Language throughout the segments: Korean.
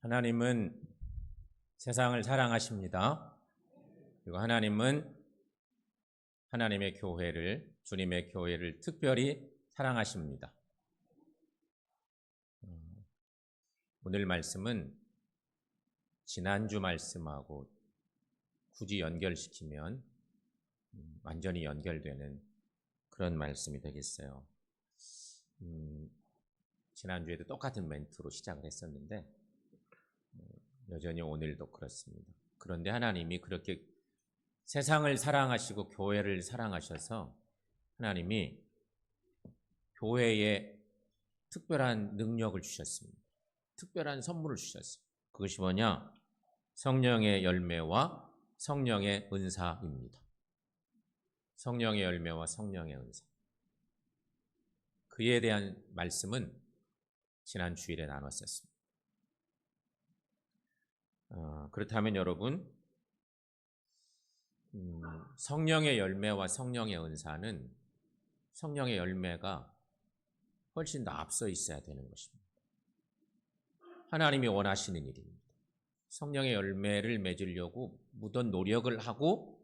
하나님은 세상을 사랑하십니다. 그리고 하나님은 하나님의 교회를, 주님의 교회를 특별히 사랑하십니다. 오늘 말씀은 지난주 말씀하고 굳이 연결시키면 완전히 연결되는 그런 말씀이 되겠어요. 지난주에도 똑같은 멘트로 시작을 했었는데 여전히 오늘도 그렇습니다. 그런데 하나님이 그렇게 세상을 사랑하시고 교회를 사랑하셔서 하나님이 교회에 특별한 능력을 주셨습니다. 특별한 선물을 주셨습니다. 그것이 뭐냐? 성령의 열매와 성령의 은사입니다. 성령의 열매와 성령의 은사. 그에 대한 말씀은 지난 주일에 나눴었습니다. 그렇다면 여러분, 성령의 열매와 성령의 은사는 성령의 열매가 훨씬 더 앞서 있어야 되는 것입니다. 하나님이 원하시는 일입니다. 성령의 열매를 맺으려고 무던 노력을 하고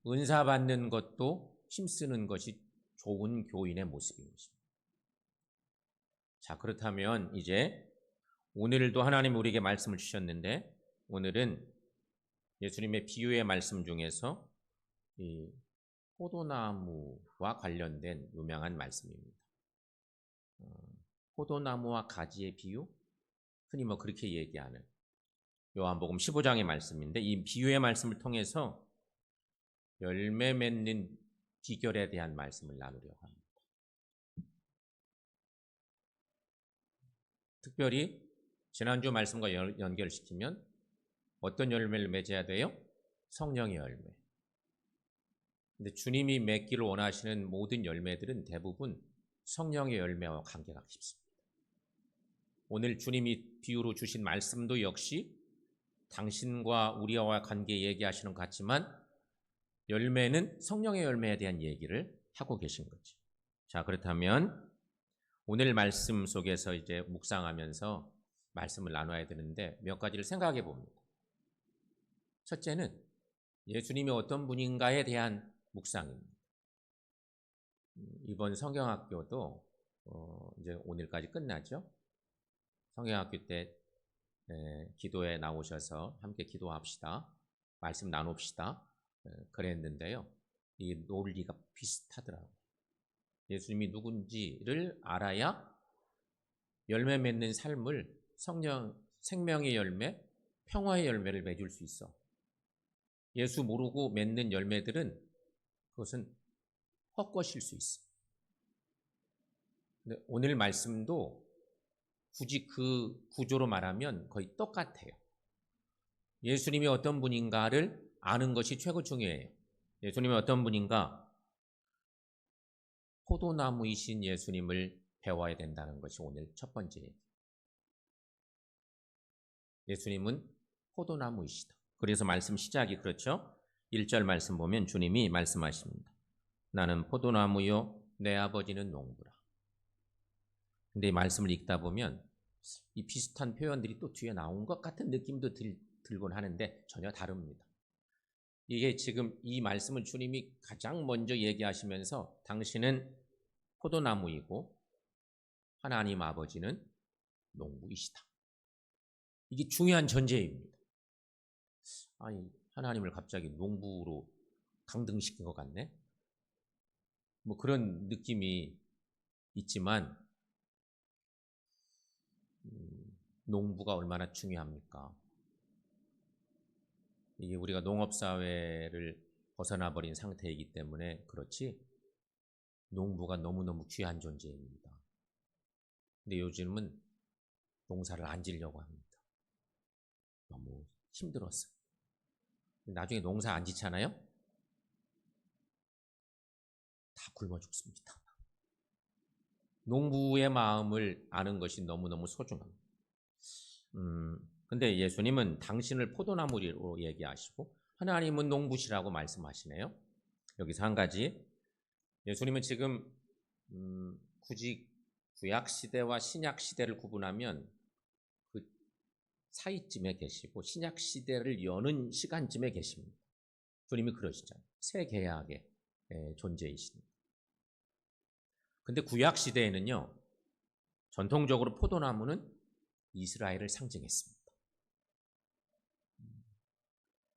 은사 받는 것도 힘쓰는 것이 좋은 교인의 모습인 것입니다. 자, 그렇다면 이제 오늘도 하나님 우리에게 말씀을 주셨는데 오늘은 예수님의 비유의 말씀 중에서 이 포도나무와 관련된 유명한 말씀입니다. 포도나무와 가지의 비유? 흔히 그렇게 얘기하는 요한복음 15장의 말씀인데 이 비유의 말씀을 통해서 열매 맺는 비결에 대한 말씀을 나누려고 합니다. 특별히 지난주 말씀과 연결시키면 어떤 열매를 맺어야 돼요? 성령의 열매. 근데 주님이 맺기를 원하시는 모든 열매들은 대부분 성령의 열매와 관계가 깊습니다. 오늘 주님이 비유로 주신 말씀도 역시 당신과 우리와 관계 얘기하시는 것 같지만 열매는 성령의 열매에 대한 얘기를 하고 계신 거지. 자, 그렇다면 오늘 말씀 속에서 이제 묵상하면서 말씀을 나눠야 되는데 몇 가지를 생각해 봅니다. 첫째는 예수님이 어떤 분인가에 대한 묵상입니다. 이번 성경학교도 이제 오늘까지 끝나죠. 성경학교 때 기도에 나오셔서 함께 기도합시다. 말씀 나눕시다. 그랬는데요. 이 논리가 비슷하더라고요. 예수님이 누군지를 알아야 열매 맺는 삶을 생명의 열매, 평화의 열매를 맺을 수 있어. 예수 모르고 맺는 열매들은 그것은 헛것일 수 있어. 근데 오늘 말씀도 굳이 그 구조로 말하면 거의 똑같아요. 예수님이 어떤 분인가를 아는 것이 최고 중요해요. 예수님이 어떤 분인가? 포도나무이신 예수님을 배워야 된다는 것이 오늘 첫 번째예요. 예수님은 포도나무이시다. 그래서 말씀 시작이 그렇죠. 1절 말씀 보면 주님이 말씀하십니다. 나는 포도나무요 내 아버지는 농부라. 근데 이 말씀을 읽다 보면 이 비슷한 표현들이 또 뒤에 나온 것 같은 느낌도 들곤 하는데 전혀 다릅니다. 이게 지금 이 말씀을 주님이 가장 먼저 얘기하시면서 당신은 포도나무이고 하나님 아버지는 농부이시다. 이게 중요한 전제입니다. 아니, 하나님을 갑자기 농부로 강등시킨 것 같네? 그런 느낌이 있지만 농부가 얼마나 중요합니까? 이게 우리가 농업사회를 벗어나 버린 상태이기 때문에 그렇지 농부가 너무너무 귀한 존재입니다. 근데 요즘은 농사를 안 지려고 합니다. 너무 힘들었어요. 나중에 농사 안 짓잖아요? 다 굶어 죽습니다. 농부의 마음을 아는 것이 너무너무 소중합니다. 근데 예수님은 당신을 포도나무로 얘기하시고 하나님은 농부시라고 말씀하시네요. 여기서 한 가지, 예수님은 지금 굳이 구약시대와 신약시대를 구분하면 그 사이쯤에 계시고 신약 시대를 여는 시간쯤에 계십니다. 주님이 그러시잖아요. 새 계약의 존재이십니다. 근데 구약 시대에는요, 전통적으로 포도나무는 이스라엘을 상징했습니다.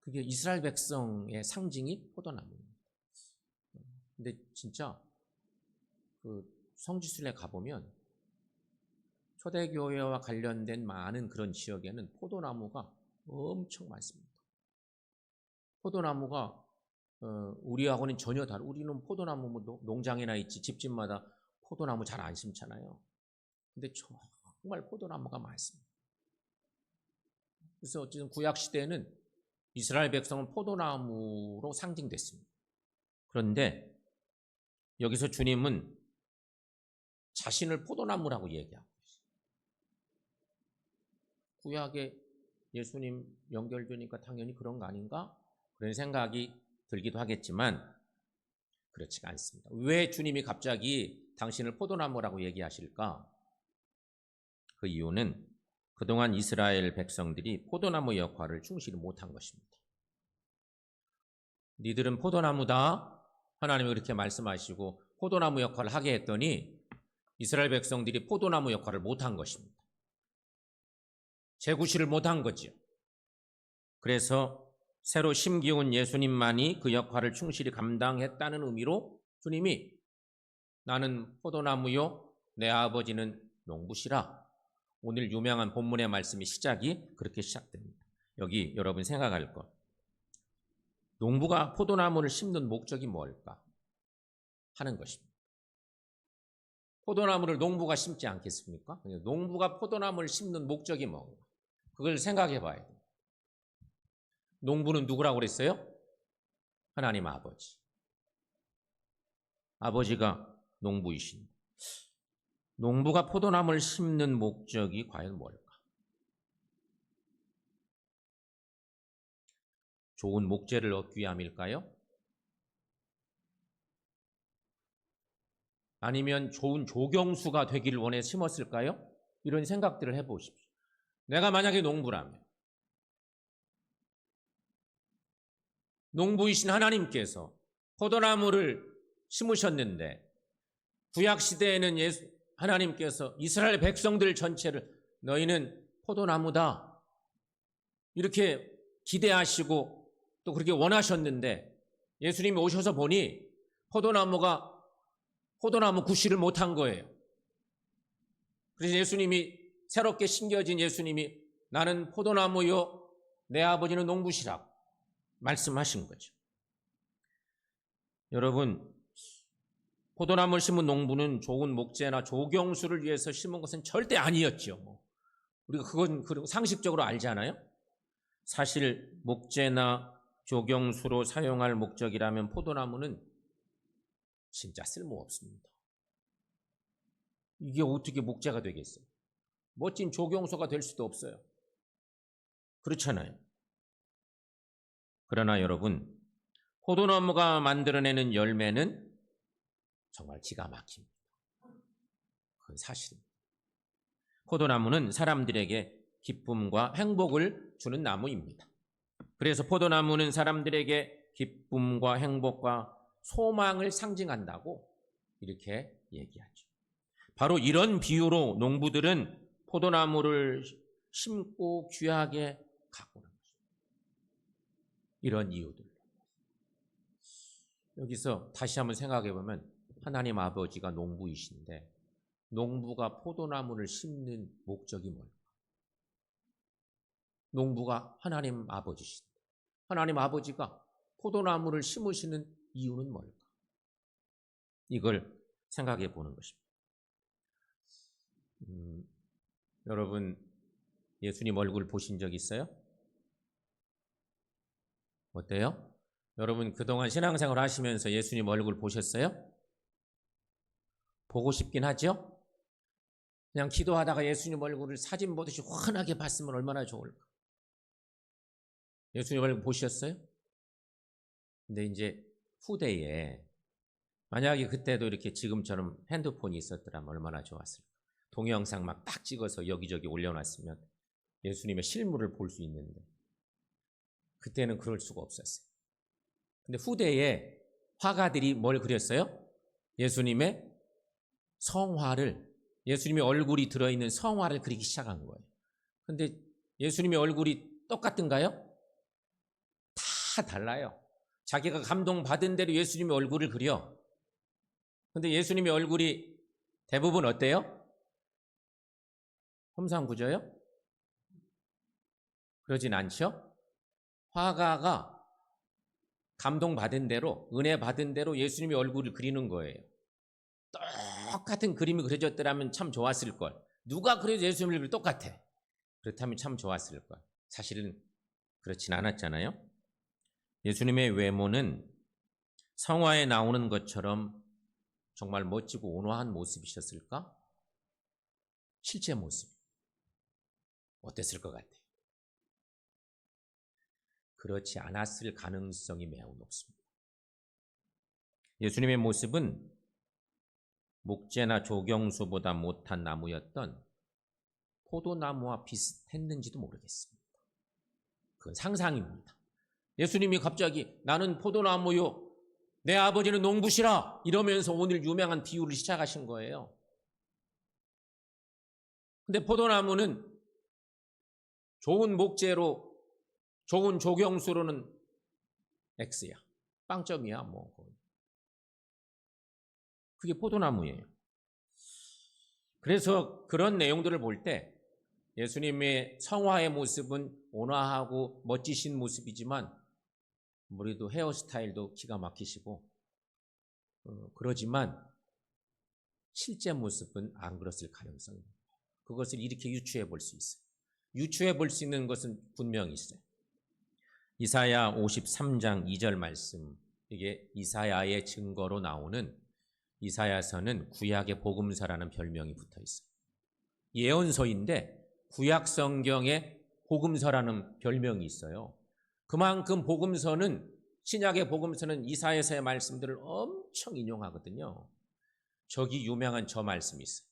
그게 이스라엘 백성의 상징이 포도나무입니다. 근데 진짜 그 성지순례 가보면 초대교회와 관련된 많은 그런 지역에는 포도나무가 엄청 많습니다. 포도나무가 우리하고는 전혀 다르고, 우리는 포도나무 농장이나 있지 집집마다 포도나무 잘 안 심잖아요. 근데 정말 포도나무가 많습니다. 그래서 어쨌든 구약 시대에는 이스라엘 백성은 포도나무로 상징됐습니다. 그런데 여기서 주님은 자신을 포도나무라고 얘기하고 있어요. 구약에 예수님 연결되니까 당연히 그런 거 아닌가? 그런 생각이 들기도 하겠지만 그렇지가 않습니다. 왜 주님이 갑자기 당신을 포도나무라고 얘기하실까? 그 이유는 그동안 이스라엘 백성들이 포도나무 역할을 충실히 못한 것입니다. 니들은 포도나무다. 하나님이 그렇게 말씀하시고 포도나무 역할을 하게 했더니 이스라엘 백성들이 포도나무 역할을 못한 것입니다. 재구실을 못한 거죠. 그래서 새로 심기운 예수님만이 그 역할을 충실히 감당했다는 의미로 주님이 나는 포도나무요 내 아버지는 농부시라. 오늘 유명한 본문의 말씀이 시작이 그렇게 시작됩니다. 여기 여러분 생각할 것. 농부가 포도나무를 심는 목적이 뭘까 하는 것입니다. 포도나무를 농부가 심지 않겠습니까? 농부가 포도나무를 심는 목적이 뭔가? 그걸 생각해 봐야 돼요. 농부는 누구라고 그랬어요? 하나님 아버지. 아버지가 농부이신. 농부가 포도나무를 심는 목적이 과연 뭘까? 좋은 목재를 얻기 위함일까요? 아니면 좋은 조경수가 되기를 원해 심었을까요? 이런 생각들을 해보십시오. 내가 만약에 농부라면 농부이신 하나님께서 포도나무를 심으셨는데 구약시대에는 하나님께서 이스라엘 백성들 전체를 너희는 포도나무다 이렇게 기대하시고 또 그렇게 원하셨는데 예수님이 오셔서 보니 포도나무가 포도나무 구실을 못한 거예요. 그래서 예수님이 새롭게 심겨진 예수님이 나는 포도나무요 내 아버지는 농부시라고 말씀하신 거죠. 여러분, 포도나무를 심은 농부는 좋은 목재나 조경수를 위해서 심은 것은 절대 아니었죠. 우리가 그건 상식적으로 알잖아요. 사실 목재나 조경수로 사용할 목적이라면 포도나무는 진짜 쓸모없습니다. 이게 어떻게 목재가 되겠어요? 멋진 조경수가 될 수도 없어요. 그렇잖아요. 그러나 여러분, 포도나무가 만들어내는 열매는 정말 기가 막힙니다. 그건 사실입니다. 포도나무는 사람들에게 기쁨과 행복을 주는 나무입니다. 그래서 포도나무는 사람들에게 기쁨과 행복과 소망을 상징한다고 이렇게 얘기하죠. 바로 이런 비유로 농부들은 포도나무를 심고 귀하게 가꾸는 것입니다. 이런 이유들로. 여기서 다시 한번 생각해 보면 하나님 아버지가 농부이신데 농부가 포도나무를 심는 목적이 뭘까? 농부가 하나님 아버지신데 하나님 아버지가 포도나무를 심으시는 이유는 뭘까? 이걸 생각해 보는 것입니다. 여러분 예수님 얼굴 보신 적 있어요? 어때요? 여러분 그동안 신앙생활 하시면서 예수님 얼굴 보셨어요? 보고 싶긴 하죠? 그냥 기도하다가 예수님 얼굴을 사진 보듯이 환하게 봤으면 얼마나 좋을까? 예수님 얼굴 보셨어요? 근데 이제 후대에 만약에 그때도 이렇게 지금처럼 핸드폰이 있었더라면 얼마나 좋았을까? 동영상 막 딱 찍어서 여기저기 올려놨으면 예수님의 실물을 볼 수 있는데 그때는 그럴 수가 없었어요. 근데 후대에 화가들이 뭘 그렸어요? 예수님의 성화를, 예수님의 얼굴이 들어있는 성화를 그리기 시작한 거예요. 근데 예수님의 얼굴이 똑같은가요? 다 달라요. 자기가 감동받은 대로 예수님의 얼굴을 그려. 근데 예수님의 얼굴이 대부분 어때요? 험상궂어요? 그러진 않죠? 화가가 감동받은 대로, 은혜 받은 대로 예수님의 얼굴을 그리는 거예요. 똑같은 그림이 그려졌더라면 참 좋았을 걸. 누가 그래도 예수님의 얼굴이 똑같아. 그렇다면 참 좋았을 걸. 사실은 그렇진 않았잖아요. 예수님의 외모는 성화에 나오는 것처럼 정말 멋지고 온화한 모습이셨을까? 실제 모습 어땠을 것 같아요? 그렇지 않았을 가능성이 매우 높습니다. 예수님의 모습은 목재나 조경수보다 못한 나무였던 포도나무와 비슷했는지도 모르겠습니다. 그건 상상입니다. 예수님이 갑자기 나는 포도나무요, 내 아버지는 농부시라 이러면서 오늘 유명한 비유를 시작하신 거예요. 근데 포도나무는 좋은 목재로, 좋은 조경수로는 X야. 빵점이야, 뭐. 그게 포도나무예요. 그래서 그런 내용들을 볼 때 예수님의 성화의 모습은 온화하고 멋지신 모습이지만 우리도 헤어스타일도 기가 막히시고 그러지만 실제 모습은 안 그랬을 가능성이 있어요. 그것을 이렇게 유추해 볼 수 있어요. 유추해 볼 수 있는 것은 분명히 있어요. 이사야 53장 2절 말씀, 이게 이사야의 증거로 나오는, 이사야서는 구약의 복음서라는 별명이 붙어 있어요. 예언서인데 구약 성경에 복음서라는 별명이 있어요. 그만큼 복음서는, 신약의 복음서는 이사야서의 말씀들을 엄청 인용하거든요. 저기 유명한 저 말씀이 있어요.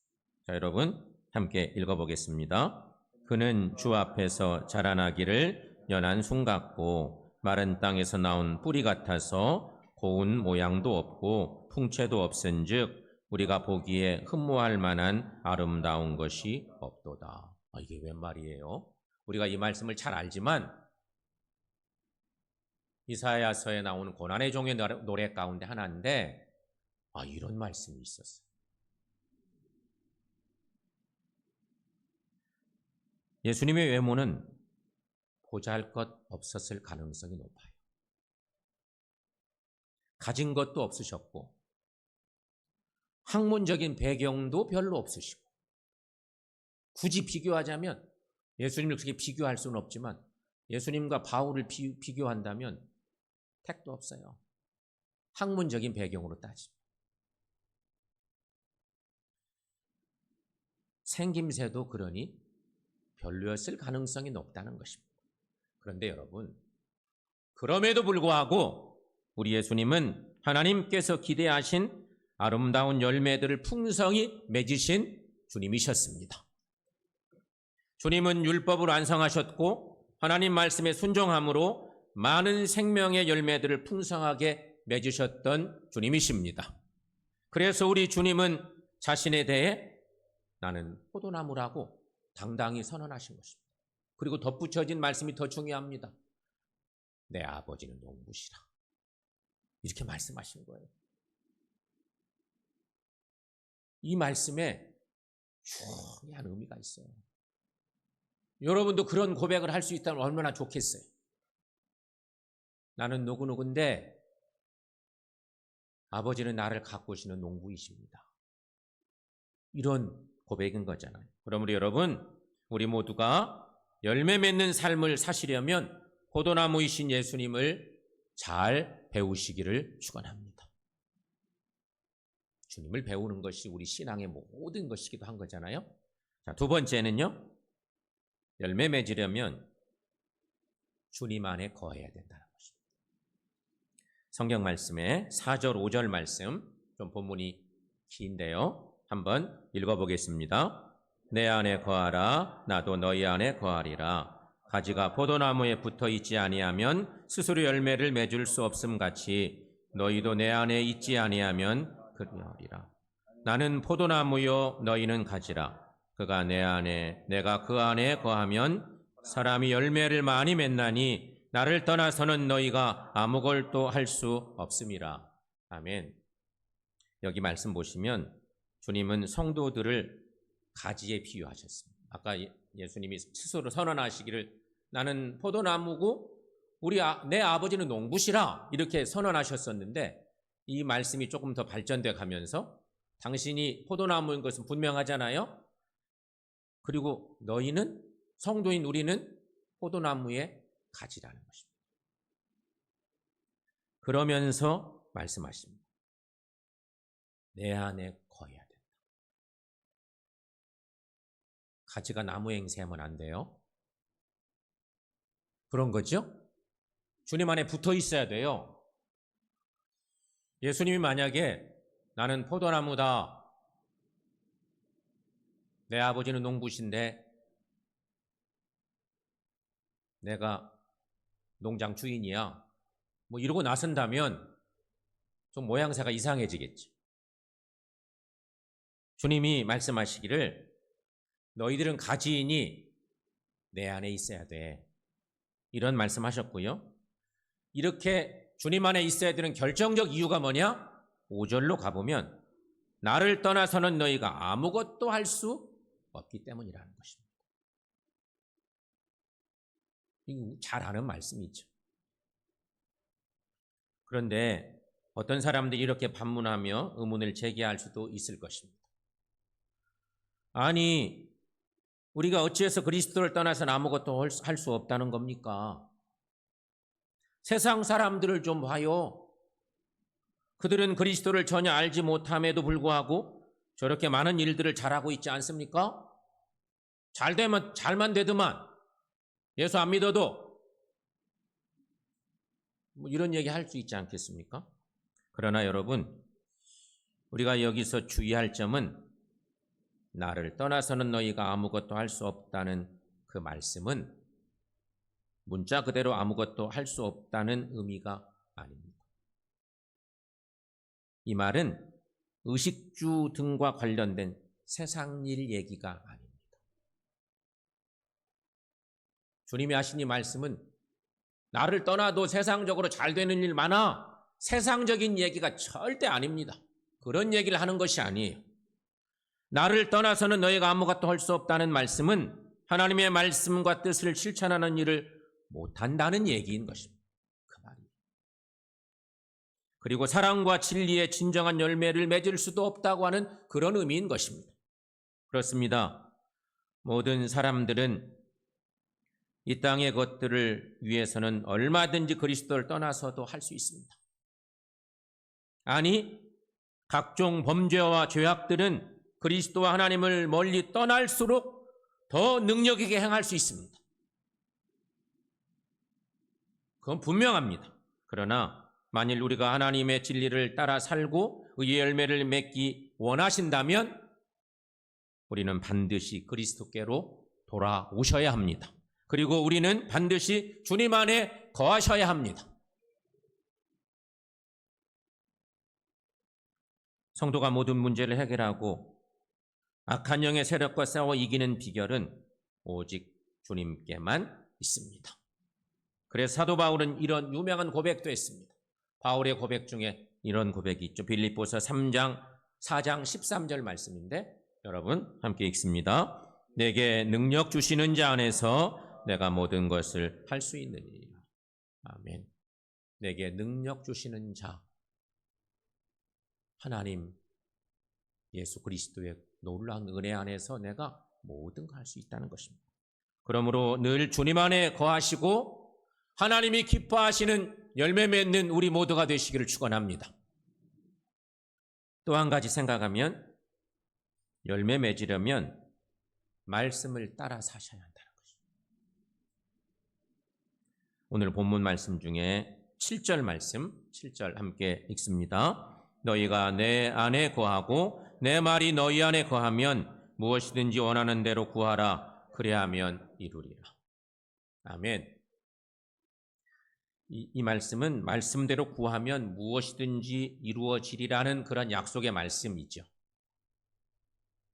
자, 여러분 함께 읽어보겠습니다. 그는 주 앞에서 자라나기를 연한 순 같고 마른 땅에서 나온 뿌리 같아서 고운 모양도 없고 풍채도 없은즉 우리가 보기에 흠모할 만한 아름다운 것이 없도다. 이게 웬 말이에요? 우리가 이 말씀을 잘 알지만 이사야서에 나오는 고난의 종의 노래 가운데 하나인데 이런 말씀이 있었어요. 예수님의 외모는 보잘것 없었을 가능성이 높아요. 가진 것도 없으셨고 학문적인 배경도 별로 없으시고, 굳이 비교하자면 예수님을 그렇게 비교할 수는 없지만 예수님과 바울을 비교한다면 택도 없어요. 학문적인 배경으로 따지면. 생김새도 그러니 별로였을 가능성이 높다는 것입니다. 그런데 여러분, 그럼에도 불구하고 우리 예수님은 하나님께서 기대하신 아름다운 열매들을 풍성히 맺으신 주님이셨습니다. 주님은 율법을 완성하셨고 하나님 말씀에 순종함으로 많은 생명의 열매들을 풍성하게 맺으셨던 주님이십니다. 그래서 우리 주님은 자신에 대해 나는 포도나무라고 당당히 선언하신 것입니다. 그리고 덧붙여진 말씀이 더 중요합니다. 내 아버지는 농부시라. 이렇게 말씀하신 거예요. 이 말씀에 중요한 의미가 있어요. 여러분도 그런 고백을 할 수 있다면 얼마나 좋겠어요. 나는 누구누구인데 아버지는 나를 가꾸시는 농부이십니다. 이런 고백인 거잖아요. 그러므로 여러분, 우리 모두가 열매 맺는 삶을 사시려면 포도나무이신 예수님을 잘 배우시기를 축원합니다. 주님을 배우는 것이 우리 신앙의 모든 것이기도 한 거잖아요. 자, 두 번째는요, 열매 맺으려면 주님 안에 거해야 된다는 것입니다. 성경 말씀에 4절 5절 말씀, 좀 본문이 긴데요, 한번 읽어보겠습니다. 내 안에 거하라. 나도 너희 안에 거하리라. 가지가 포도나무에 붙어 있지 아니하면 스스로 열매를 맺을 수 없음 같이 너희도 내 안에 있지 아니하면 그리하리라. 나는 포도나무요 너희는 가지라. 그가 내 안에 내가 그 안에 거하면 사람이 열매를 많이 맺나니 나를 떠나서는 너희가 아무것도 할 수 없음이라. 아멘. 여기 말씀 보시면 주님은 성도들을 가지에 비유하셨습니다. 아까 예수님이 스스로 선언하시기를 나는 포도나무고 내 아버지는 농부시라 이렇게 선언하셨었는데 이 말씀이 조금 더 발전돼 가면서 당신이 포도나무인 것은 분명하잖아요. 그리고 너희는 성도인 우리는 포도나무의 가지라는 것입니다. 그러면서 말씀하십니다. 내 안에 거해야 된다. 가지가 나무 행세하면 안 돼요. 그런 거죠? 주님 안에 붙어 있어야 돼요. 예수님이 만약에 나는 포도나무다. 내 아버지는 농부신데 내가 농장 주인이야. 뭐 이러고 나선다면 좀 모양새가 이상해지겠지. 주님이 말씀하시기를 너희들은 가지이니 내 안에 있어야 돼. 이런 말씀하셨고요. 이렇게 주님 안에 있어야 되는 결정적 이유가 뭐냐? 5절로 가보면 나를 떠나서는 너희가 아무것도 할 수 없기 때문이라는 것입니다. 이거 잘 아는 말씀이죠. 그런데 어떤 사람들이 이렇게 반문하며 의문을 제기할 수도 있을 것입니다. 아니, 우리가 어찌해서 그리스도를 떠나서는 아무것도 할 수 없다는 겁니까? 세상 사람들을 좀 봐요. 그들은 그리스도를 전혀 알지 못함에도 불구하고 저렇게 많은 일들을 잘하고 있지 않습니까? 잘만 되더만 예수 안 믿어도 뭐 이런 얘기 할 수 있지 않겠습니까? 그러나 여러분, 우리가 여기서 주의할 점은 나를 떠나서는 너희가 아무것도 할 수 없다는 그 말씀은 문자 그대로 아무것도 할 수 없다는 의미가 아닙니다. 이 말은 의식주 등과 관련된 세상 일 얘기가 아닙니다. 주님이 하신 이 말씀은 나를 떠나도 세상적으로 잘 되는 일 많아. 세상적인 얘기가 절대 아닙니다. 그런 얘기를 하는 것이 아니에요. 나를 떠나서는 너희가 아무것도 할 수 없다는 말씀은 하나님의 말씀과 뜻을 실천하는 일을 못한다는 얘기인 것입니다. 그 말이에요. 그리고 사랑과 진리의 진정한 열매를 맺을 수도 없다고 하는 그런 의미인 것입니다. 그렇습니다. 모든 사람들은 이 땅의 것들을 위해서는 얼마든지 그리스도를 떠나서도 할 수 있습니다. 아니, 각종 범죄와 죄악들은 그리스도와 하나님을 멀리 떠날수록 더 능력 있게 행할 수 있습니다. 그건 분명합니다. 그러나 만일 우리가 하나님의 진리를 따라 살고 의의 열매를 맺기 원하신다면 우리는 반드시 그리스도께로 돌아오셔야 합니다. 그리고 우리는 반드시 주님 안에 거하셔야 합니다. 성도가 모든 문제를 해결하고 악한 영의 세력과 싸워 이기는 비결은 오직 주님께만 있습니다. 그래서 사도 바울은 이런 유명한 고백도 했습니다. 바울의 고백 중에 이런 고백이 있죠. 빌립보서 3장 4장 13절 말씀인데 여러분 함께 읽습니다. 내게 능력 주시는 자 안에서 내가 모든 것을 할 수 있느니라. 아멘. 내게 능력 주시는 자, 하나님 예수 그리스도의 놀라운 은혜 안에서 내가 모든 걸 할 수 있다는 것입니다. 그러므로 늘 주님 안에 거하시고 하나님이 기뻐하시는 열매 맺는 우리 모두가 되시기를 축원합니다. 또 한 가지 생각하면 열매 맺으려면 말씀을 따라 사셔야 한다는 것입니다. 오늘 본문 말씀 중에 7절 말씀, 7절 함께 읽습니다. 너희가 내 안에 거하고 내 말이 너희 안에 거하면 무엇이든지 원하는 대로 구하라. 그리하면 이루리라. 아멘. 이 말씀은 말씀대로 구하면 무엇이든지 이루어지리라는 그런 약속의 말씀이죠.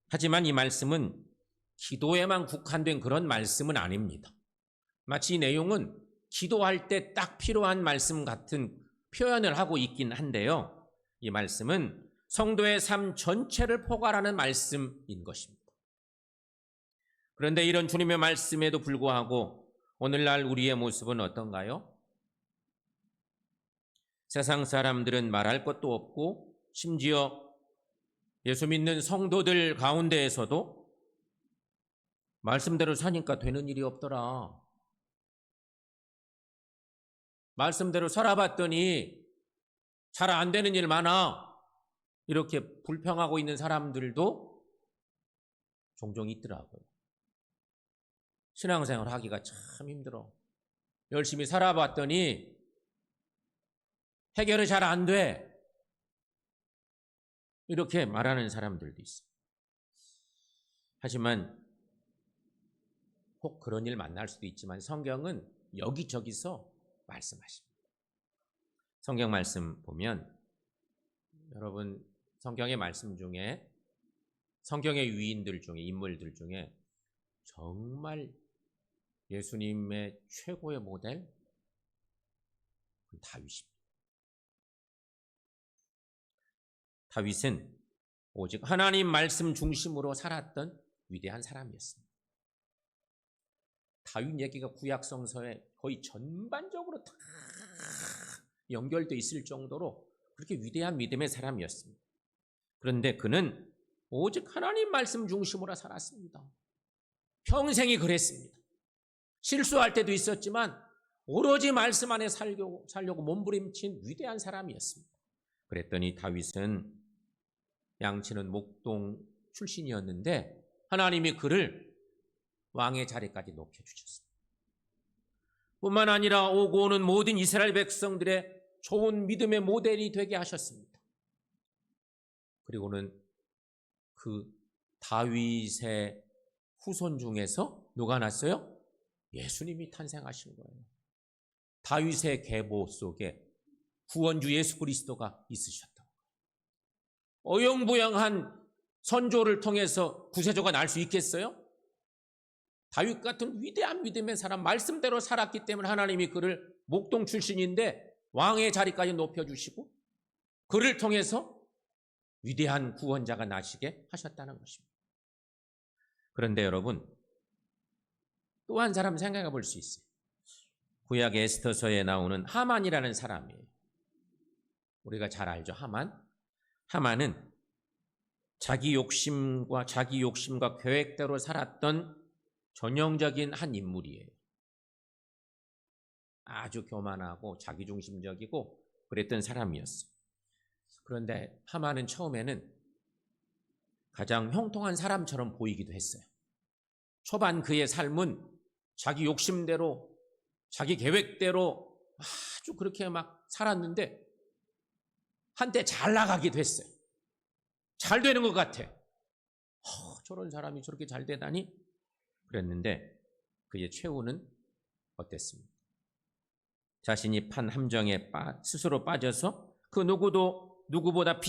하지만 이 말씀은 기도에만 국한된 그런 말씀은 아닙니다. 마치 이 내용은 기도할 때 딱 필요한 말씀 같은 표현을 하고 있긴 한데요. 이 말씀은 성도의 삶 전체를 포괄하는 말씀인 것입니다. 그런데 이런 주님의 말씀에도 불구하고 오늘날 우리의 모습은 어떤가요? 세상 사람들은 말할 것도 없고 심지어 예수 믿는 성도들 가운데에서도 말씀대로 사니까 되는 일이 없더라. 말씀대로 살아봤더니 잘 안 되는 일 많아. 이렇게 불평하고 있는 사람들도 종종 있더라고요. 신앙생활 하기가 참 힘들어. 열심히 살아봤더니 해결이 잘 안 돼. 이렇게 말하는 사람들도 있어요. 하지만 꼭 그런 일 만날 수도 있지만 성경은 여기저기서 말씀하십니다. 성경 말씀 보면 여러분 성경의 말씀 중에 성경의 위인들 중에 인물들 중에 정말 예수님의 최고의 모델 다윗입니다. 다윗은 오직 하나님 말씀 중심으로 살았던 위대한 사람이었습니다. 다윗 얘기가 구약 성서에 거의 전반적으로 다 연결되어 있을 정도로 그렇게 위대한 믿음의 사람이었습니다. 그런데 그는 오직 하나님 말씀 중심으로 살았습니다. 평생이 그랬습니다. 실수할 때도 있었지만 오로지 말씀 안에 살려고 몸부림친 위대한 사람이었습니다. 그랬더니 다윗은 양치는 목동 출신이었는데 하나님이 그를 왕의 자리까지 높여주셨습니다. 뿐만 아니라 오고 오는 모든 이스라엘 백성들의 좋은 믿음의 모델이 되게 하셨습니다. 그리고는 그 다윗의 후손 중에서 누가 났어요? 예수님이 탄생하신 거예요. 다윗의 계보 속에 구원주 예수 그리스도가 있으셨다고. 어영부영한 선조를 통해서 구세주가 날 수 있겠어요? 다윗 같은 위대한 믿음의 사람, 말씀대로 살았기 때문에 하나님이 그를 목동 출신인데 왕의 자리까지 높여주시고 그를 통해서 위대한 구원자가 나시게 하셨다는 것입니다. 그런데 여러분, 또 한 사람 생각해 볼 수 있어요. 구약 에스더서에 나오는 하만이라는 사람이에요. 우리가 잘 알죠, 하만. 하만은 자기 욕심과 계획대로 살았던 전형적인 한 인물이에요. 아주 교만하고 자기중심적이고 그랬던 사람이었어요. 그런데 하만은 처음에는 가장 형통한 사람처럼 보이기도 했어요. 초반 그의 삶은 자기 욕심대로 자기 계획대로 아주 그렇게 막 살았는데 한때 잘 나가기도 했어요. 잘 되는 것 같아. 저런 사람이 저렇게 잘 되다니? 그랬는데 그의 최후는 어땠습니까? 자신이 판 함정에 스스로 빠져서 그 누구보다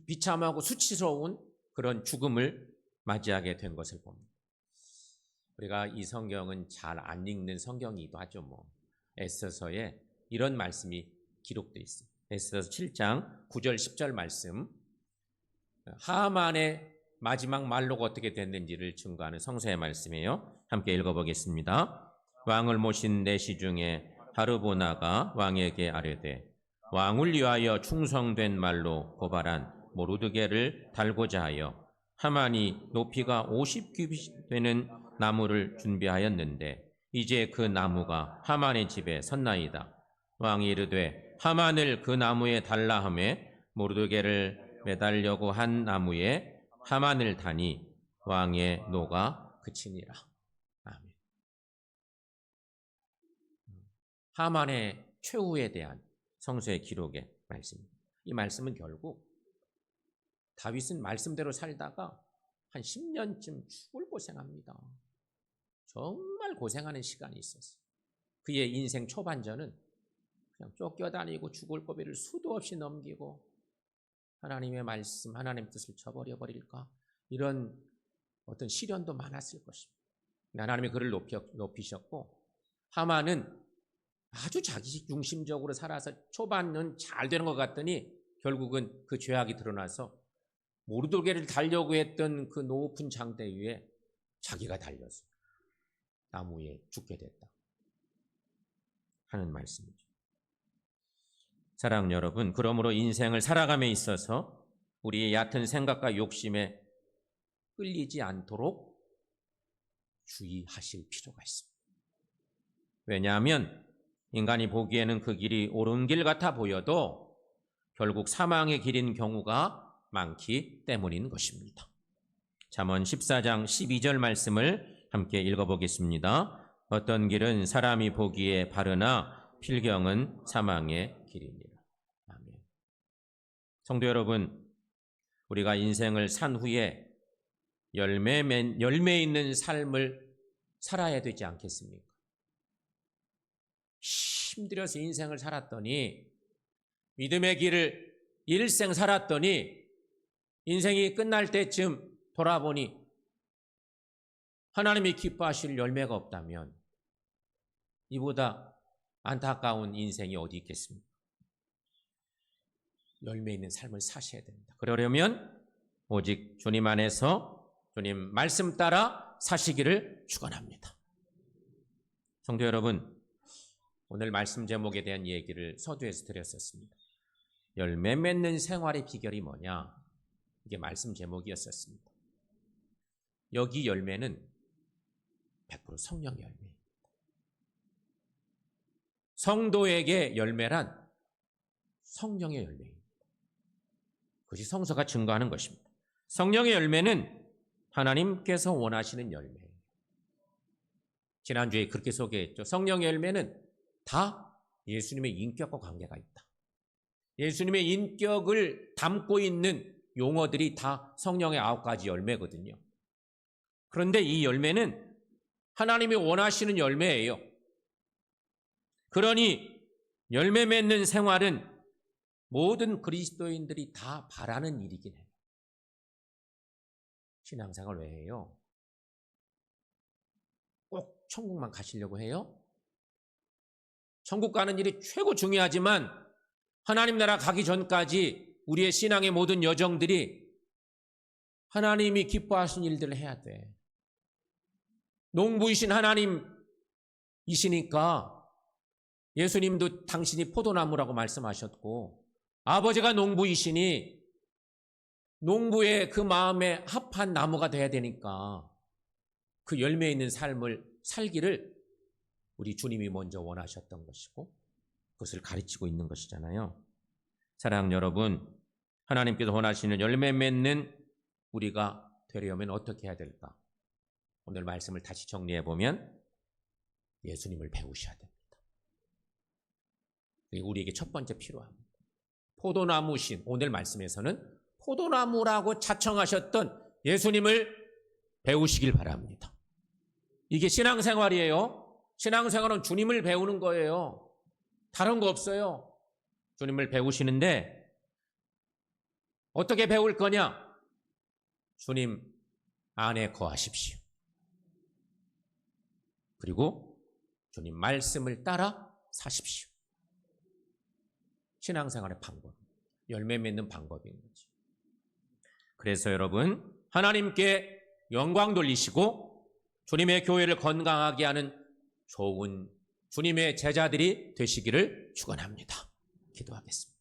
비참하고 수치스러운 그런 죽음을 맞이하게 된 것을 봅니다. 우리가 이 성경은 잘 안 읽는 성경이기도 하죠. 에스더서에 이런 말씀이 기록되어 있습니다. 에스더서 7장 9절 10절 말씀, 하만의 마지막 말로가 어떻게 됐는지를 증거하는 성서의 말씀이에요. 함께 읽어보겠습니다. 왕을 모신 내시 중에 하르보나가 왕에게 아뢰되 왕을 위하여 충성된 말로 고발한 모르드게를 달고자 하여 하만이 높이가 50규빗 되는 나무를 준비하였는데 이제 그 나무가 하만의 집에 섰나이다. 왕이 이르되 하만을 그 나무에 달라 하매 모르드게를 매달려고 한 나무에 하만을 다니 왕의 노가 그치니라. 아멘. 하만의 최후에 대한 성서의 기록의 말씀입니다. 이 말씀은 결국 다윗은 말씀대로 살다가 한 10년쯤 죽을 고생합니다. 정말 고생하는 시간이 있었어요. 그의 인생 초반전은 그냥 쫓겨다니고 죽을 고비를 수도 없이 넘기고 하나님의 말씀, 하나님의 뜻을 저버려 버릴까? 이런 어떤 시련도 많았을 것입니다. 하나님이 그를 높이셨고, 하만은 아주 자기 중심적으로 살아서 초반은 잘 되는 것 같더니 결국은 그 죄악이 드러나서 모르드게를 달려고 했던 그 높은 장대 위에 자기가 달려서 나무 위에 죽게 됐다 하는 말씀이죠. 사랑하는 여러분, 그러므로 인생을 살아감에 있어서 우리의 얕은 생각과 욕심에 끌리지 않도록 주의하실 필요가 있습니다. 왜냐하면 인간이 보기에는 그 길이 옳은 길 같아 보여도 결국 사망의 길인 경우가 많기 때문인 것입니다. 잠언 14장 12절 말씀을 함께 읽어보겠습니다. 어떤 길은 사람이 보기에 바르나 필경은 사망의 길이니라. 아멘. 성도 여러분, 우리가 인생을 산 후에 열매 있는 삶을 살아야 되지 않겠습니까? 힘들어서 인생을 살았더니, 믿음의 길을 일생 살았더니 인생이 끝날 때쯤 돌아보니 하나님이 기뻐하실 열매가 없다면 이보다 안타까운 인생이 어디 있겠습니까? 열매 있는 삶을 사셔야 됩니다. 그러려면 오직 주님 안에서 주님 말씀 따라 사시기를 축원합니다. 성도 여러분, 오늘 말씀 제목에 대한 얘기를 서두에서 드렸었습니다. 열매 맺는 생활의 비결이 뭐냐? 이게 말씀 제목이었었습니다. 여기 열매는 100% 성령 열매입니다. 성도에게 열매란 성령의 열매입니다. 그것이 성서가 증거하는 것입니다. 성령의 열매는 하나님께서 원하시는 열매예요. 지난주에 그렇게 소개했죠. 성령의 열매는 다 예수님의 인격과 관계가 있다. 예수님의 인격을 담고 있는 용어들이 다 성령의 9가지 열매거든요. 그런데 이 열매는 하나님이 원하시는 열매예요. 그러니 열매 맺는 생활은 모든 그리스도인들이 다 바라는 일이긴 해요. 신앙생활 왜 해요? 꼭 천국만 가시려고 해요? 천국 가는 일이 최고 중요하지만 하나님 나라 가기 전까지 우리의 신앙의 모든 여정들이 하나님이 기뻐하신 일들을 해야 돼. 농부이신 하나님이시니까 예수님도 당신이 포도나무라고 말씀하셨고, 아버지가 농부이시니 농부의 그 마음에 합한 나무가 돼야 되니까 그 열매 있는 삶을 살기를 우리 주님이 먼저 원하셨던 것이고 그것을 가르치고 있는 것이잖아요. 사랑하는 여러분, 하나님께서 원하시는 열매 맺는 우리가 되려면 어떻게 해야 될까? 오늘 말씀을 다시 정리해 보면 예수님을 배우셔야 됩니다. 우리에게 첫 번째 필요합니다. 포도나무신, 오늘 말씀에서는 포도나무라고 자청하셨던 예수님을 배우시길 바랍니다. 이게 신앙생활이에요. 신앙생활은 주님을 배우는 거예요. 다른 거 없어요. 주님을 배우시는데 어떻게 배울 거냐? 주님 안에 거하십시오. 그리고 주님 말씀을 따라 사십시오. 신앙생활의 방법, 열매 맺는 방법인 거죠. 그래서 여러분, 하나님께 영광 돌리시고 주님의 교회를 건강하게 하는 좋은 주님의 제자들이 되시기를 축원합니다. 기도하겠습니다.